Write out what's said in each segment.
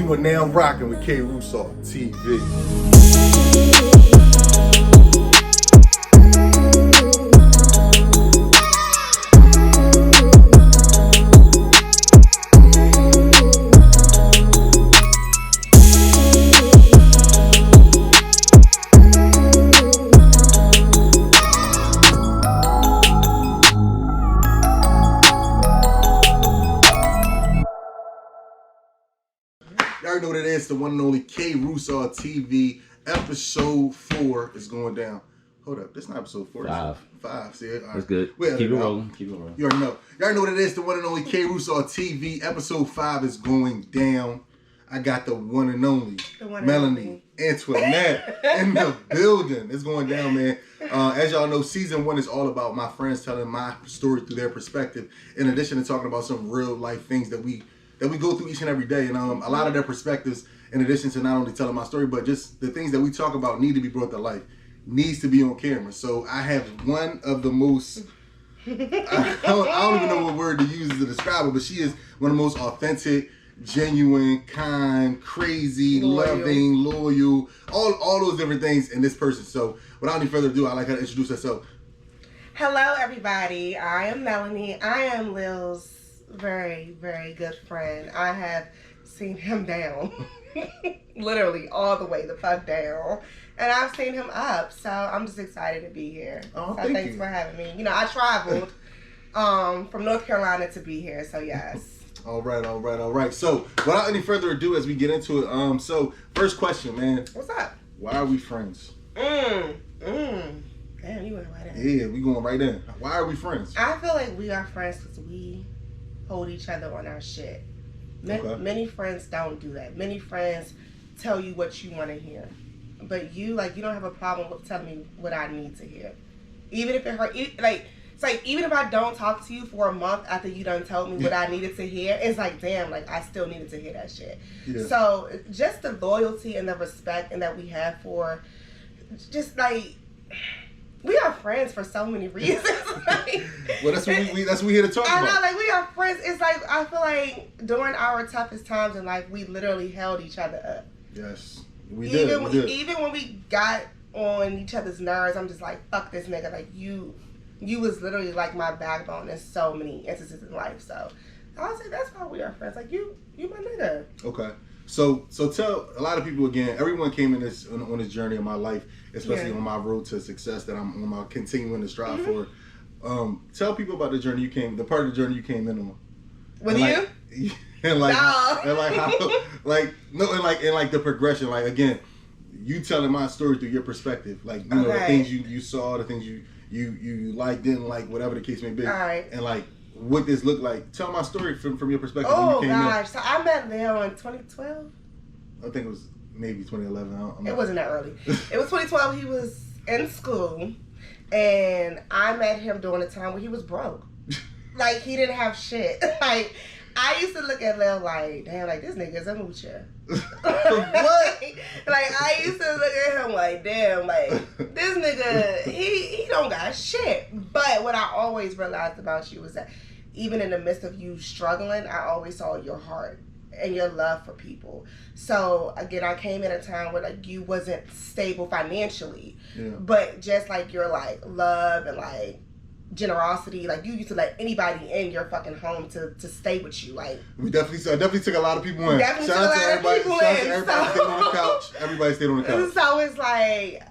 You are now rocking with KRoussaw TV. You already know what it is, the one and only KRoussaw TV. Episode 4 is going down. Hold up, this is not episode 4. 5. See it? All right. That's good. Keep it rolling. Keep it rolling. You already know. You already know what it is, the one and only KRoussaw TV. Episode 5 is going down. I got the one and only Melanie, Antoinette in the building. It's going down, man. As y'all know, season 1 is all about my friends telling my story through their perspective. In addition to talking about some real life things that we go through each and every day. And a lot of their perspectives, in addition to not only telling my story, but just the things that we talk about need to be brought to life, needs to be on camera. So I have one of the most, I don't even know what word to use to describe her, but she is one of the most authentic, genuine, kind, crazy, loving, loyal, all those different things in this person. So without any further ado, I'd like her to introduce herself. Hello, everybody. I am Melanie. I am Lil's very, very good friend. I have seen him down, literally all the way the fuck down, and I've seen him up. So I'm just excited to be here. Oh, so thanks for having me. You know, I traveled from North Carolina to be here. So yes. All right. So without any further ado, as we get into it, so first question, man. What's up? Why are we friends? Damn, you went right in. Yeah, we going right in. Why are we friends? I feel like we are friends because we hold each other on our shit. Many friends don't do that. Many friends tell you what you want to hear, but you don't have a problem with telling me what I need to hear, even if it hurt. It's like even if I don't talk to you for a month after you done told me what I needed to hear, it's like damn, like I still needed to hear that shit. Yeah. So just the loyalty and the respect and that we have for, just like. We are friends for so many reasons. Well, that's what we're here to talk about. I know, like we are friends. It's like I feel like during our toughest times in life, we literally held each other up. Yes, we did. Even when we got on each other's nerves, I'm just like, fuck this nigga. Like you was literally like my backbone in so many instances in life. So I would say that's why we are friends. Like you my nigga. Okay. So tell a lot of people again. Everyone came in on this journey of my life, especially on my road to success that I'm on my continuing to strive for. Tell people about the journey the part of the journey you came in on. With you? And how the progression. Like again, you telling my story through your perspective. Like you know the things you saw, the things you liked, didn't like, whatever the case may be. All right. And like what this looked like. Tell my story from your perspective. Oh when you came gosh! In. So I met Leo in 2012. I think it was maybe 2011. It wasn't that early. It was 2012. He was in school, and I met him during a time where he was broke. Like he didn't have shit. Like I used to look at Leo like, damn, like this nigga's a moocher. What? Like I used to look at him like, damn, like this nigga, he don't got shit. But what I always realized about you was that even in the midst of you struggling, I always saw your heart and your love for people. So again, I came in a time where like you wasn't stable financially, but just like your like love and like generosity, like you used to let anybody in your fucking home to stay with you. Like I definitely took a lot of people in. Shout out to everybody stayed on the couch. Everybody stayed on the couch. So it's like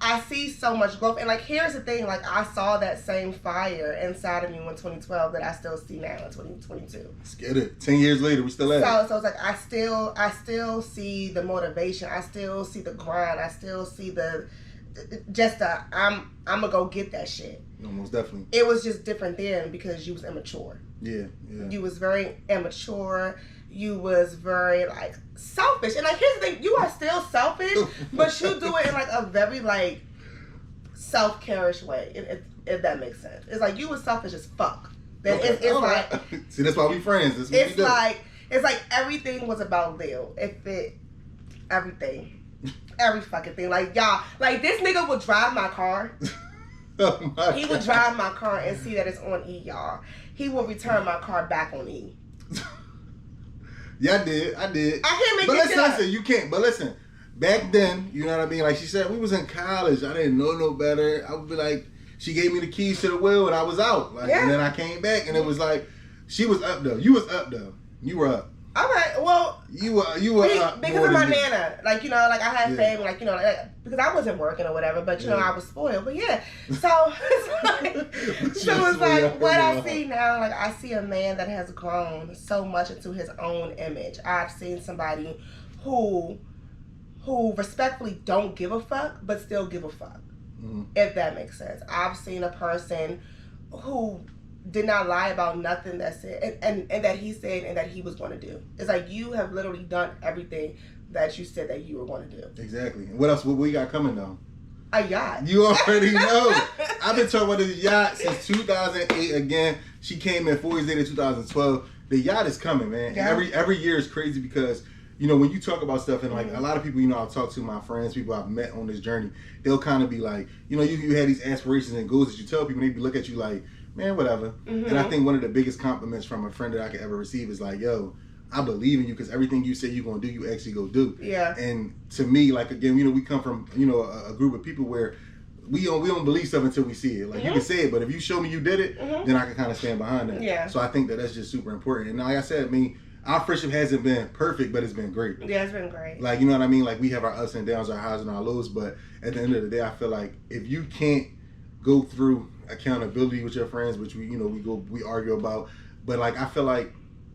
I see so much growth, and like here's the thing, like I saw that same fire inside of me in 2012 that I still see now in 2022. Let's get it. 10 years later, we still at it. So it's like I still see the motivation. I still see the grind. I still see I'm gonna go get that shit. No, most definitely. It was just different then because you was immature. Yeah. You was very immature. You was very like selfish, and like here's the thing: you are still selfish, but you do it in like a very like self-care-ish way. If that makes sense, it's like you was selfish as fuck. It's like see, that's why we friends. It's like everything was about Lil. Everything, every fucking thing. Like y'all, like this nigga would drive my car. He would drive my car and see that it's on E, y'all. He will return my car back on E. Yeah, I did. I can't make but it listen, you can't. But listen, back then, you know what I mean? Like she said, we was in college. I didn't know no better. I would be like, she gave me the keys to the wheel and I was out. Like, and then I came back and it was like, she was up though. You was up though. You were up. All right, well, you were up because of my nana, like I had family, like because I wasn't working or whatever, but I was spoiled. But so it's like what I see now, like I see a man that has grown so much into his own image. I've seen somebody who respectfully don't give a fuck, but still give a fuck, if that makes sense. I've seen a person who did not lie about nothing that said and that he said and that he was going to do. It's like you have literally done everything that you said that you were going to do. Exactly. And what else? What we got coming though? A yacht. You already know. I've been talking about this yacht since 2008. Again, she came in 4 years later, 2012. The yacht is coming, man. Yeah. Every year is crazy because when you talk about stuff and like a lot of people, I've talked to my friends, people I've met on this journey, they'll kind of be like, you had these aspirations and goals that you tell people, and they look at you like, man, whatever. And I think one of the biggest compliments from a friend that I could ever receive is like, yo, I believe in you because everything you say you're going to do, you actually go do. Yeah. And to me, like, again, we come from, a group of people where we don't believe stuff until we see it. Like, you can say it, but if you show me you did it, then I can kind of stand behind that. Yeah. So I think that's just super important. And like I said, our friendship hasn't been perfect, but it's been great. Yeah, it's been great. Like, you know what I mean? Like, we have our ups and downs, our highs and our lows, but at the end of the day, I feel like if you can't go through accountability with your friends, which we argue about, but like I feel like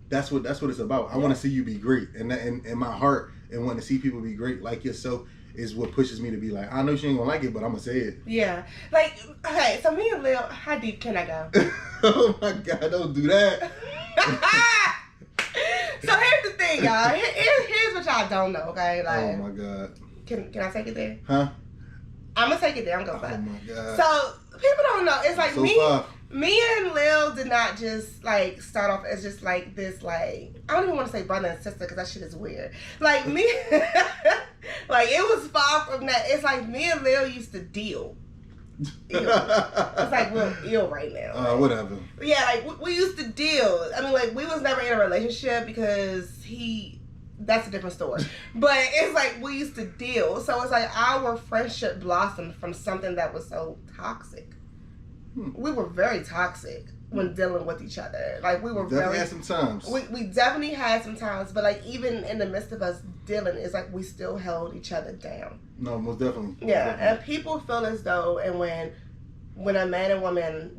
that's what it's about. I want to see you be great, and in my heart, and wanting to see people be great like yourself is what pushes me to be like, I know she ain't gonna like it, but I'm gonna say it. Yeah, like okay, so me and Lil, how deep can I go? Oh my God, don't do that. So here's the thing, y'all. Here's what y'all don't know, okay? Like, oh my God. Can I take it there? Huh? I'm gonna take it there. I'm gonna. Oh my God. So people don't know. It's like so me and Lil did not just like start off as just like this, like, I don't even want to say brother and sister because that shit is weird. Like me, like it was far from that. It's like me and Lil used to deal. Ew. It's like we're ill right now. Like, whatever. Yeah, like we used to deal. I mean, like we was never in a relationship because that's a different story. But it's like we used to deal. So it's like our friendship blossomed from something that was so toxic. We were very toxic when dealing with each other. Like we were definitely had some times. We definitely had some times, but like even in the midst of us dealing, it's like we still held each other down. No, most definitely. Yeah, and people feel as though, and when a man and woman,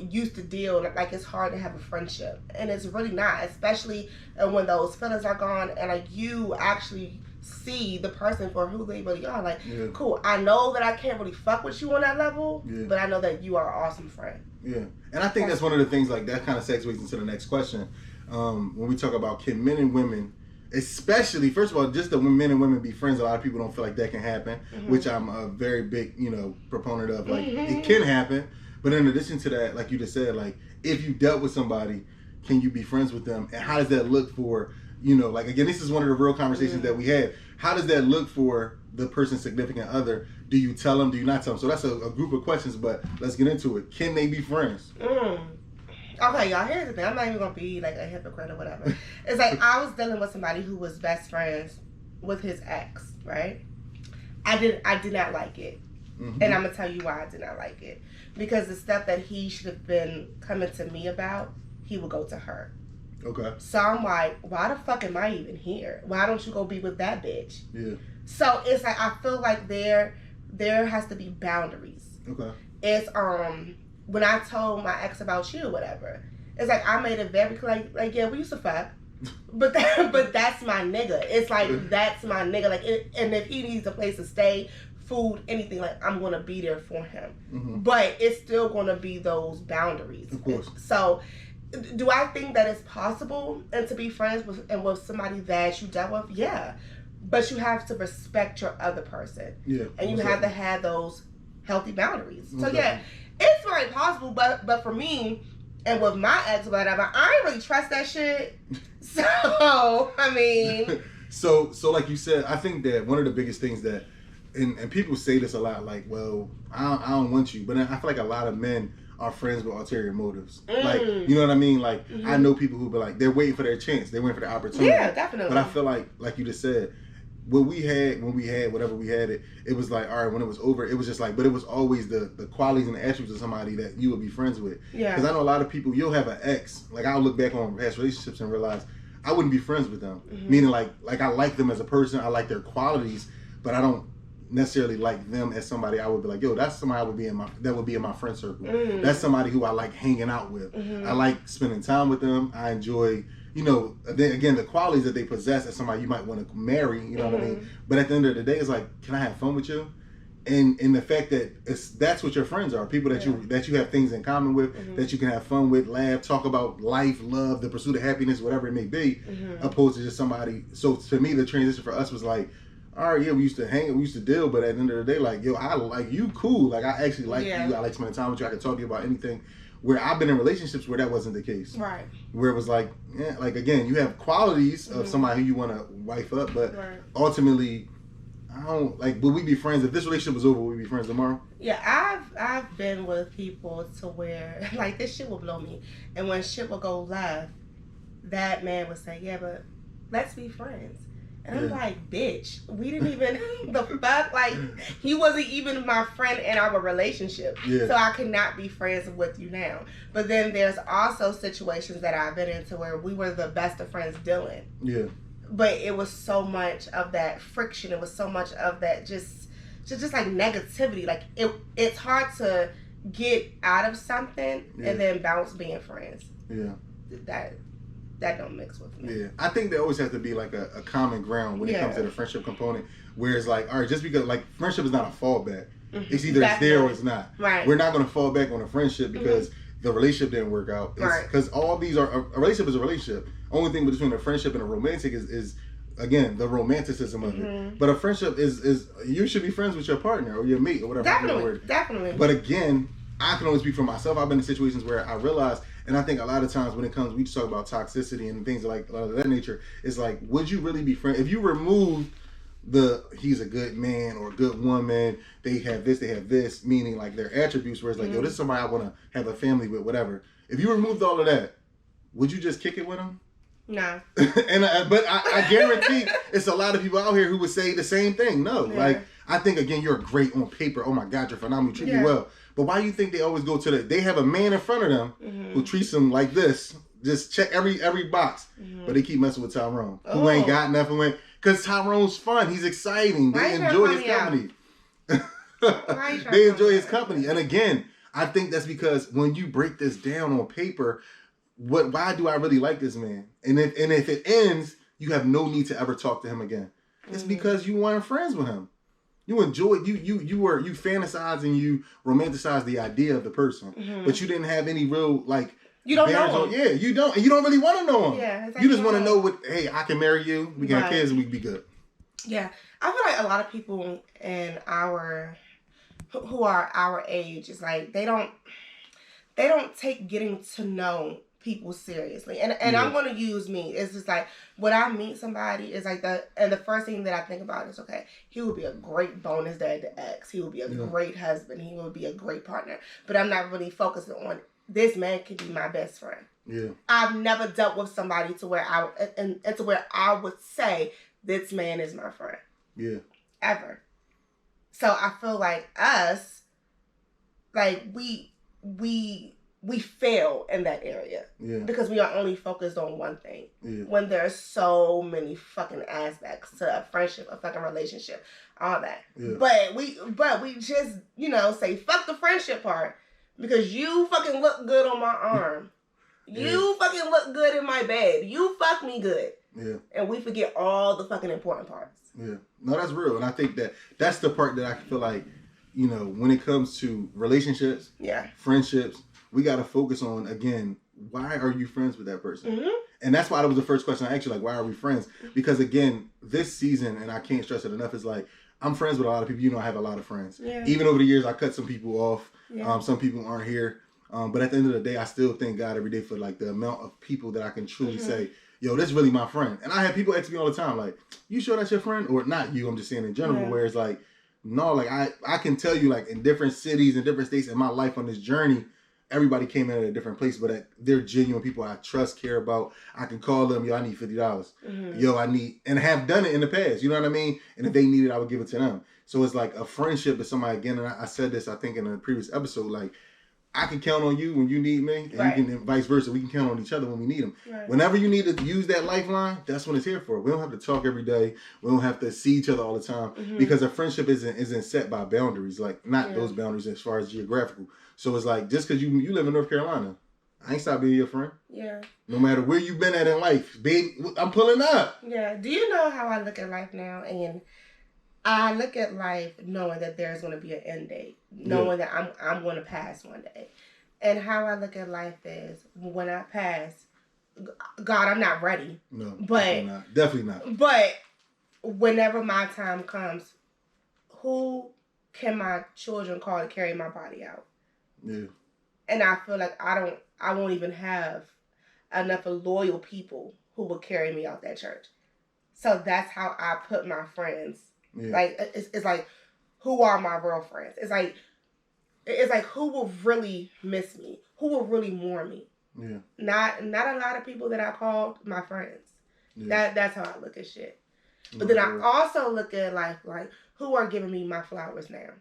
used to deal, like it's hard to have a friendship, and it's really not, especially when those feelings are gone, and like you actually see the person for who they really are. Like, cool, I know that I can't really fuck with you on that level, but I know that you are an awesome friend. Yeah, and I think that's one of the things, like that kind of segues into the next question. When we talk about can men and women, especially, first of all, just that when men and women be friends, a lot of people don't feel like that can happen, which I'm a very big, proponent of. Like, it can happen, but in addition to that, like you just said, like, if you dealt with somebody, can you be friends with them? And how does that look for, like, again, this is one of the real conversations that we had. How does that look for the person's significant other? Do you tell them? Do you not tell them? So that's a group of questions, but let's get into it. Can they be friends? Okay, y'all, here's the thing. I'm not even going to be like a hypocrite or whatever. It's like I was dealing with somebody who was best friends with his ex, right? I did not like it. And I'm going to tell you why I did not like it. Because the stuff that he should have been coming to me about, he would go to her. Okay. So I'm like, why the fuck am I even here? Why don't you go be with that bitch? Yeah. So it's like, I feel like there has to be boundaries. Okay. It's, when I told my ex about you or whatever, it's like I made it very clear, like yeah, we used to fuck, but that's my nigga. It's like that's my nigga. Like, and if he needs a place to stay, food, anything, like I'm gonna be there for him. But it's still gonna be those boundaries. Of course. So, do I think that it's possible and to be friends with somebody that you dealt with? Yeah, but you have to respect your other person. Yeah, and you have to have those healthy boundaries. So yeah. It's very possible, but for me, and with my ex, whatever, I ain't really trust that shit. So, I mean. So like you said, I think that one of the biggest things that, and people say this a lot, like, well, I don't want you. But I feel like a lot of men are friends with ulterior motives. Like, you know what I mean? Like, I know people who be like, they're waiting for their chance. They're waiting for the opportunity. Yeah, definitely. But I feel like you just said, when we had whatever we had, it was like, all right, when it was over, it was just like, but it was always the qualities and the attributes of somebody that you would be friends with. Yeah. Because I know a lot of people, you'll have an ex. Like, I'll look back on past relationships and realize I wouldn't be friends with them. Meaning, like I like them as a person. I like their qualities, but I don't necessarily like them as somebody I would be like, yo, that's somebody that would be in my friend circle. That's somebody who I like hanging out with. I like spending time with them. I enjoy, you know, then again, the qualities that they possess as somebody you might want to marry, you know what I mean? But at the end of the day, it's like, can I have fun with you? And the fact that that's what your friends are, people that you have things in common with, that you can have fun with, laugh, talk about life, love, the pursuit of happiness, whatever it may be, opposed to just somebody. So to me, the transition for us was like, all right, yeah, we used to hang, we used to deal, but at the end of the day, like, yo, I like you, cool. Like, I actually like you. I like spending time with you. I can talk to you about anything. Where I've been in relationships where that wasn't the case. Right. Where it was like, yeah, like, again, you have qualities of somebody who you want to wife up, but ultimately, I don't, like, would we be friends? If this relationship was over, would we be friends tomorrow? Yeah, I've been with people to where, like, this shit will blow me. And when shit will go left, that man would say, yeah, but let's be friends. And I'm like, bitch, we didn't even, the fuck, like, he wasn't even my friend in our relationship. Yeah. So I could not be friends with you now. But then there's also situations that I've been into where we were the best of friends dealing. Yeah. But it was so much of that friction. It was so much of that just like negativity. Like, it's hard to get out of something and then bounce being friends. Yeah. That don't mix with me. Yeah. I think there always has to be like a common ground when it comes to the friendship component, where it's like, all right, just because, like, friendship is not a fallback. It's either it's there or it's not. Right. We're not going to fall back on a friendship because the relationship didn't work out. Because all these are, a relationship is a relationship. Only thing between a friendship and a romantic is again, the romanticism of it. But a friendship is you should be friends with your partner or your mate or whatever. Definitely. But again, I can only speak for myself. I've been in situations where I realize, and I think a lot of times when it comes, we just talk about toxicity and things like of that nature. It's like, would you really be friends if you remove he's a good man or a good woman, they have this, meaning like their attributes, where it's like, yo, this is somebody I want to have a family with, whatever. If you removed all of that, would you just kick it with them? No. But I guarantee it's a lot of people out here who would say the same thing. No. Yeah. Like, I think, again, you're great on paper. Oh my God, you're phenomenal. You treat me well. But why do you think they always go to they have a man in front of them who treats them like this, just check every box, but they keep messing with Tyrone, who ain't got nothing. Because Tyrone's fun. He's exciting. They enjoy his company. They enjoy his company. And again, I think that's because when you break this down on paper, why do I really like this man? And if it ends, you have no need to ever talk to him again. It's because you weren't friends with him. You enjoyed you fantasize and you romanticize the idea of the person, but you didn't have any real, like, you don't know him. Yeah, you don't, and you don't really want to know him. Yeah, you just want to know hey, I can marry you, we can have kids, and we can be good. Yeah, I feel like a lot of people in who are our age is like they don't take getting to know people seriously, and I'm going to use me. It's just like when I meet somebody, it's like the first thing that I think about is, okay, he would be a great bonus dad to X. He would be a great husband. He would be a great partner. But I'm not really focused on this man can be my best friend. Yeah, I've never dealt with somebody to where I would say this man is my friend. Yeah, ever. So I feel like us, like we fail in that area because we are only focused on one thing when there's so many fucking aspects to a friendship, a fucking relationship, all that. Yeah. But we just, say fuck the friendship part because you fucking look good on my arm. You fucking look good in my bed. You fuck me good. Yeah. And we forget all the fucking important parts. Yeah. No, that's real. And I think that's the part that I feel like, when it comes to relationships, friendships, we got to focus on, again, why are you friends with that person? Mm-hmm. And that's why that was the first question I asked you, like, why are we friends? Because, again, this season, and I can't stress it enough, is like, I'm friends with a lot of people. I have a lot of friends. Yeah. Even over the years, I cut some people off. Yeah. Some people aren't here. But at the end of the day, I still thank God every day for, like, the amount of people that I can truly say, yo, this is really my friend. And I have people ask me all the time, like, you sure that's your friend? Or not you, I'm just saying in general, where it's like, no, like, I can tell you, like, in different cities and different states in my life on this journey, everybody came in at a different place, but they're genuine people I trust, care about. I can call them, yo, I need $50. Mm-hmm. Yo, I need, and have done it in the past. You know what I mean? And if they need it, I would give it to them. So it's like a friendship with somebody, again, and I said this, I think, in a previous episode, like, I can count on you when you need me, and you can, and vice versa. We can count on each other when we need them. Right. Whenever you need to use that lifeline, that's what it's here for. We don't have to talk every day. We don't have to see each other all the time because a friendship isn't set by boundaries, like not those boundaries as far as geographical. So it's like just because you live in North Carolina, I ain't stop being your friend. Yeah. No matter where you've been at in life, babe, I'm pulling up. Yeah. Do you know how I look at life now? And I look at life knowing that there's going to be an end date, knowing that I'm going to pass one day. And how I look at life is when I pass, God, I'm not ready. No, but definitely not. But whenever my time comes, who can my children call to carry my body out? Yeah. And I feel like I won't even have enough of loyal people who will carry me out that church. So that's how I put my friends. Yeah. Like it's like, who are my real friends? It's like who will really miss me? Who will really mourn me? Yeah. Not a lot of people that I called my friends. Yeah. That's how I look at shit. But then I also look at life like who are giving me my flowers now.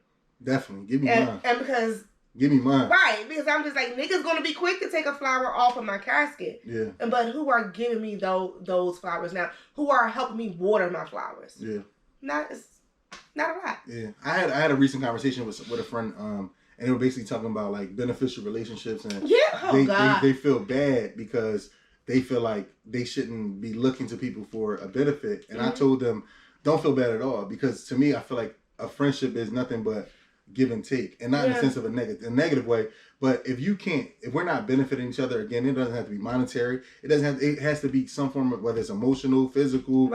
Definitely. Give me mine. And because give me mine. Right, because I'm just like, niggas gonna be quick to take a flower off of my casket. Yeah. But who are giving me those flowers now? Who are helping me water my flowers? Yeah. Not a lot. Yeah. I had a recent conversation with a friend, and they were basically talking about like beneficial relationships, and they feel bad because they feel like they shouldn't be looking to people for a benefit. And I told them, don't feel bad at all, because to me, I feel like a friendship is nothing but give and take, and not in the sense of a negative way. But if we're not benefiting each other, again, it doesn't have to be monetary. It has to be some form of, whether it's emotional, physical,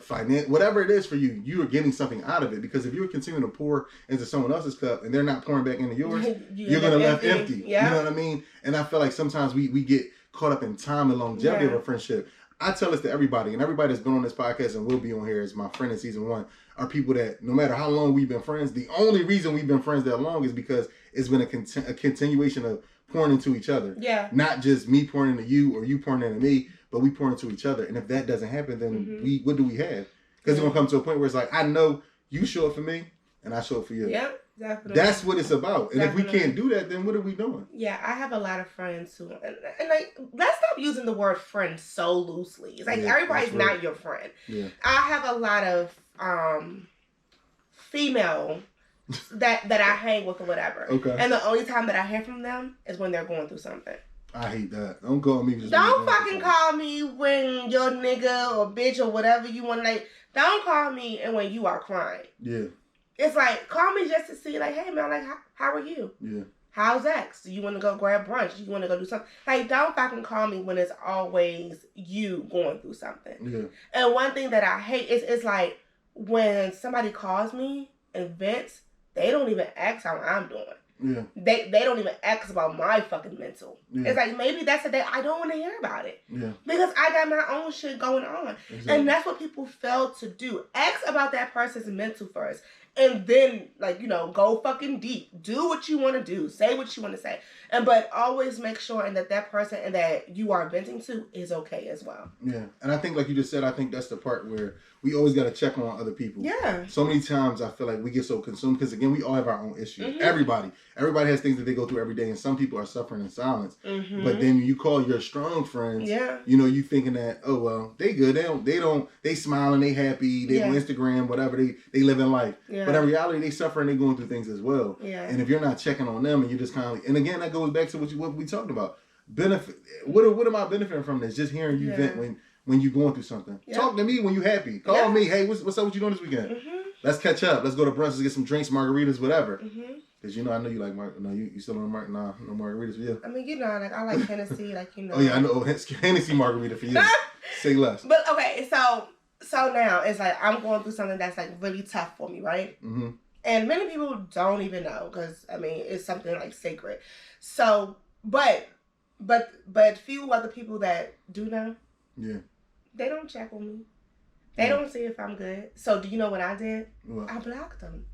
finance, whatever it is for you, you are getting something out of it. Because if you're continuing to pour into someone else's cup and they're not pouring back into yours, you're going to left empty. Yeah. You know what I mean? And I feel like sometimes we get caught up in time and longevity of a friendship. I tell this to everybody, and everybody that's been on this podcast and will be on here as my friend in season 1, are people that no matter how long we've been friends, the only reason we've been friends that long is because it's been a continuation of pouring into each other. Yeah. Not just me pouring into you or you pouring into me, but we pour into each other. And if that doesn't happen, then what do we have? Because it's going to come to a point where it's like, I know you show up for me and I show up for you. Yep. Definitely. That's what it's about. And if we can't do that, then what are we doing? Yeah, I have a lot of friends who, and like, let's stop using the word friend so loosely. It's like everybody's not your friend. Yeah. I have a lot of female that I hang with or whatever. Okay. And the only time that I hear from them is when they're going through something. I hate that. Don't call me. Don't fucking call me when your nigga or bitch or whatever you want to, like, don't call me and when you are crying. Yeah. It's like, call me just to see, like, hey, man, like, how are you? Yeah. How's X? Do you want to go grab brunch? Do you want to go do something? Like, don't fucking call me when it's always you going through something. Yeah. And one thing that I hate is, it's like, when somebody calls me and vents, they don't even ask how I'm doing. Yeah. They don't even ask about my fucking mental. Yeah. It's like, maybe that's the day I don't want to hear about it. Yeah. Because I got my own shit going on. Exactly. And that's what people fail to do. Ask about that person's mental first. And then, like, you know, go fucking deep. Do what you want to do. Say what you want to say. But always make sure and that person and that you are venting to is okay as well. Yeah. And I think, like you just said, I think that's the part where we always got to check on other people. Yeah. So many times I feel like we get so consumed because, again, we all have our own issues. Mm-hmm. Everybody has things that they go through every day, and some people are suffering in silence. Mm-hmm. But then you call your strong friends. Yeah. You know, you thinking that, oh, well, they good. They smiling, they happy, they on Instagram, whatever, they living life. Yeah. But in reality, they suffering, they going through things as well. Yeah. And if you're not checking on them and you're just kind of, and again, that goes back to what we talked about. Benefit. What am I benefiting from this? Just hearing you vent when you're going through something. Yeah. Talk to me when you're happy. Call me. Hey, what's up? What you doing this weekend? Mm-hmm. Let's catch up. Let's go to brunch. Let's get some drinks, margaritas, whatever. Because I know you like you still on no margaritas for you. I mean, like I like Hennessy, like Oh yeah, I know Hennessy margarita for you. Say less. But okay, so now it's like I'm going through something that's like really tough for me, right? Mm-hmm. And many people don't even know because I mean it's something like sacred. So, but few other people that do know, they don't check on me. They don't see if I'm good. So do you know what I did? What? I blocked them.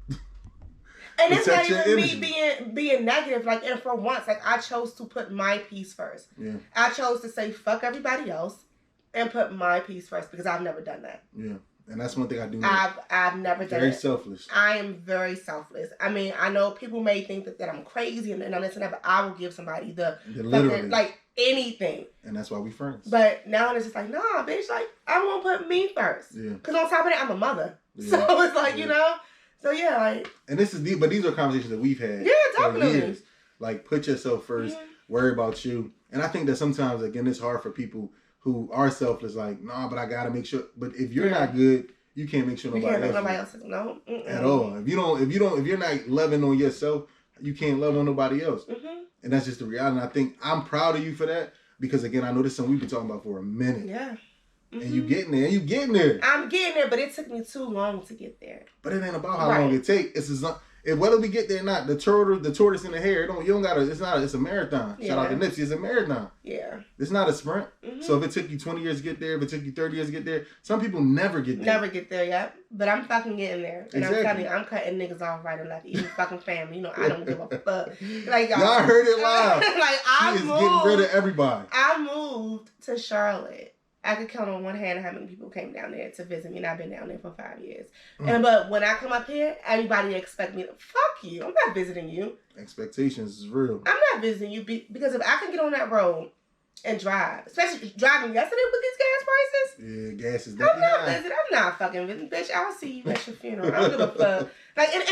And it's not even me being negative. Like, and for once, like, I chose to put my peace first. Yeah. I chose to say fuck everybody else and put my peace first because I've never done that. Yeah. And that's one thing I do. I've never done it. Very selfless. I am very selfless. I mean, I know people may think that I'm crazy and I'm this and that, but I will give somebody the fucking, like, anything. And that's why we friends. But now it's just like, nah, bitch, like, I won't put me first. Yeah. Because on top of that, I'm a mother. Yeah. So it's like, you know, so yeah, like. And these are conversations that we've had. Yeah, definitely. For years. Like, put yourself first, worry about you. And I think that sometimes, again, it's hard for people who are selfless, like, nah, but I gotta make sure. But if you're not good, you can't make sure nobody else is. No. At all. If you're not loving on yourself, you can't love on nobody else. Mm-hmm. And that's just the reality. And I think I'm proud of you for that because, again, I know this is something we've been talking about for a minute. Yeah. Mm-hmm. And you getting there. I'm getting there, but it took me too long to get there. But it ain't about how long it takes. Whether we get there or not, the tortoise in the hare, it's a marathon. Yeah. Shout out to Nipsey, it's a marathon. Yeah. It's not a sprint. Mm-hmm. So if it took you 20 years to get there, if it took you 30 years to get there, some people never get there. Never get there, yeah. But I'm fucking getting there. And exactly. I'm telling you, I'm cutting niggas off right and left, even fucking family. You know, I don't give a fuck. Like, y'all heard it live. Like, she is getting rid of everybody. I moved to Charlotte. I could count on one hand how many people came down there to visit me, and I've been down there for 5 years. But when I come up here, everybody expect me to, fuck you. I'm not visiting you. Expectations is real. I'm not visiting you because if I can get on that road and drive, especially driving yesterday with these gas prices. Yeah, gas is definitely high. I'm not fucking visiting, bitch. I'll see you at your funeral. I don't give a fuck. Like, and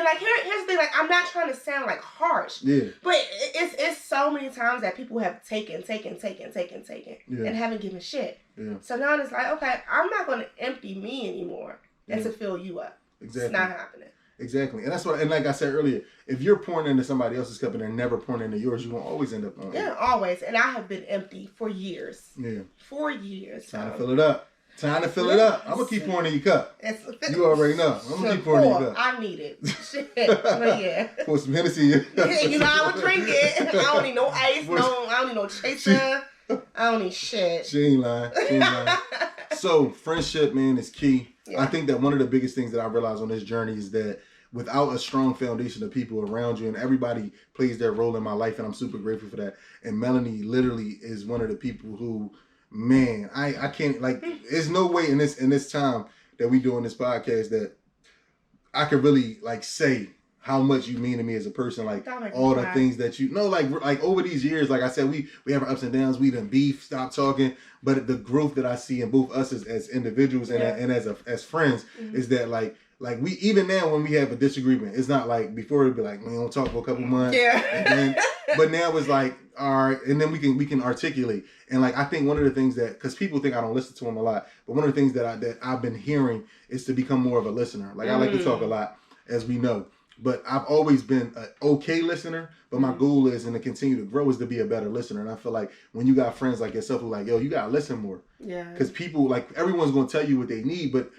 like, here's the thing, like, I'm not trying to sound, like, harsh. Yeah. But it's so many times that people have taken, and haven't given shit. Yeah. So now it's like, okay, I'm not going to empty me anymore and to fill you up. Exactly. It's not happening. Exactly. And that's what, and like I said earlier, if you're pouring into somebody else's cup and they're never pouring into yours, you won't always end up on it. Yeah, always. And I have been empty for years. Yeah. 4 years. Time to fill it up. Time to fill it up. I'm going to keep pouring in your cup. You already know. I'm going to keep pouring in your cup. I need it. Shit. But yeah. Pour some Hennessy. You know, I would drink it. I don't need no ice. I don't need no chaser. I don't need shit. She ain't lying. So, friendship, man, is key. Yeah. I think that one of the biggest things that I realized on this journey is that without a strong foundation of people around you, and everybody plays their role in my life, and I'm super grateful for that. And Melanie literally is one of the people who, man, I can't, like, there's no way in this time that we doing this podcast that I could really, like, say how much you mean to me as a person, like all the things that you know, like over these years, like I said, we have our ups and downs, we done beef, stop talking, but the growth that I see in both us as individuals and as friends is that like we, even now when we have a disagreement, it's not like before it'd be like, we don't talk for a couple months. Yeah. And then, but now it's like, all right, and then we can articulate. And like I think one of the things that, because people think I don't listen to them a lot, but one of the things that I've been hearing is to become more of a listener. Like I like to talk a lot, as we know. But I've always been an okay listener, but my goal is, and to continue to grow, is to be a better listener. And I feel like when you got friends like yourself who like, yo, you got to listen more. Yeah. Because people, like, everyone's going to tell you what they need, but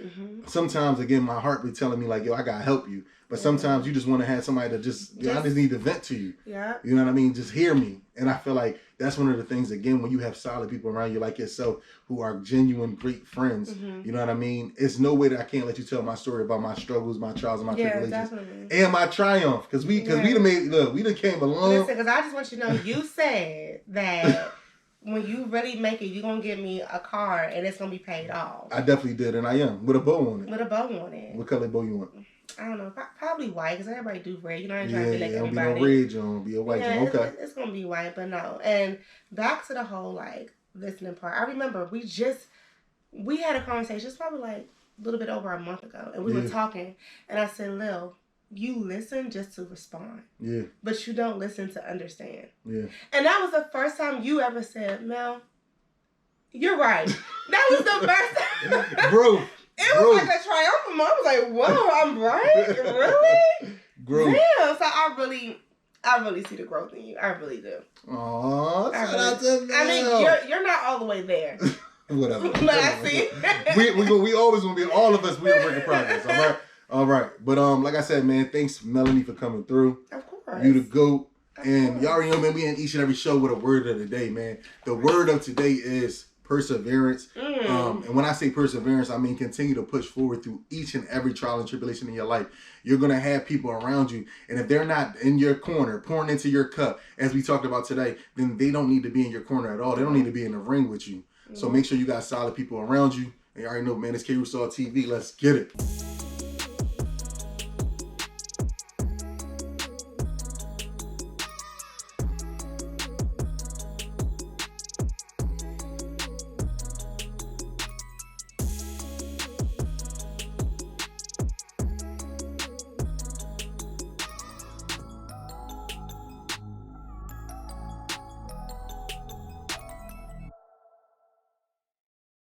sometimes, again, my heart be telling me like, yo, I got to help you. But sometimes you just want to have somebody to just I just need to vent to you. Yeah. You know what I mean? Just hear me. And I feel like that's one of the things, again, when you have solid people around you like yourself who are genuine, great friends, you know what I mean? It's no way that I can't let you tell my story about my struggles, my trials, and my tribulations. Definitely. And my triumph. Because we done came along. Listen, because I just want you to know, you said that when you really make it, you're going to give me a car and it's going to be paid off. I definitely did, and I am. With a bow on it. With a bow on it. What color bow you want? I don't know, probably white, because everybody do red. You know, I ain't trying to be like everybody. Yeah, be no red, John. Be a white John. Okay. It's going to be white, but no. And back to the whole, like, listening part. I remember we had a conversation. It's probably, like, a little bit over a month ago. And we were talking. And I said, Lil, you listen just to respond. Yeah. But you don't listen to understand. Yeah. And that was the first time you ever said, Mel, you're right. That was the first time. Bro. It was like a triumphant moment. I was like, whoa, I'm right? Really? Growth. Damn. So I really see the growth in you. I really do. Aww, shout out to Mel. I mean, you're not all the way there. Whatever. But I see. we always want to be, all of us, we're working progress. All right. But like I said, man, thanks, Melanie, for coming through. Of course. You the GOAT. And y'all already know, man, we end each and every show with a word of the day, man. The word of today is perseverance. And when I say perseverance, I mean continue to push forward through each and every trial and tribulation in your life. You're going to have people around you, and if they're not in your corner, pouring into your cup, as we talked about today, then they don't need to be in your corner at all. They don't need to be in the ring with you. So make sure you got solid people around you. And you already know, man, it's KRoussaw TV. Let's get it.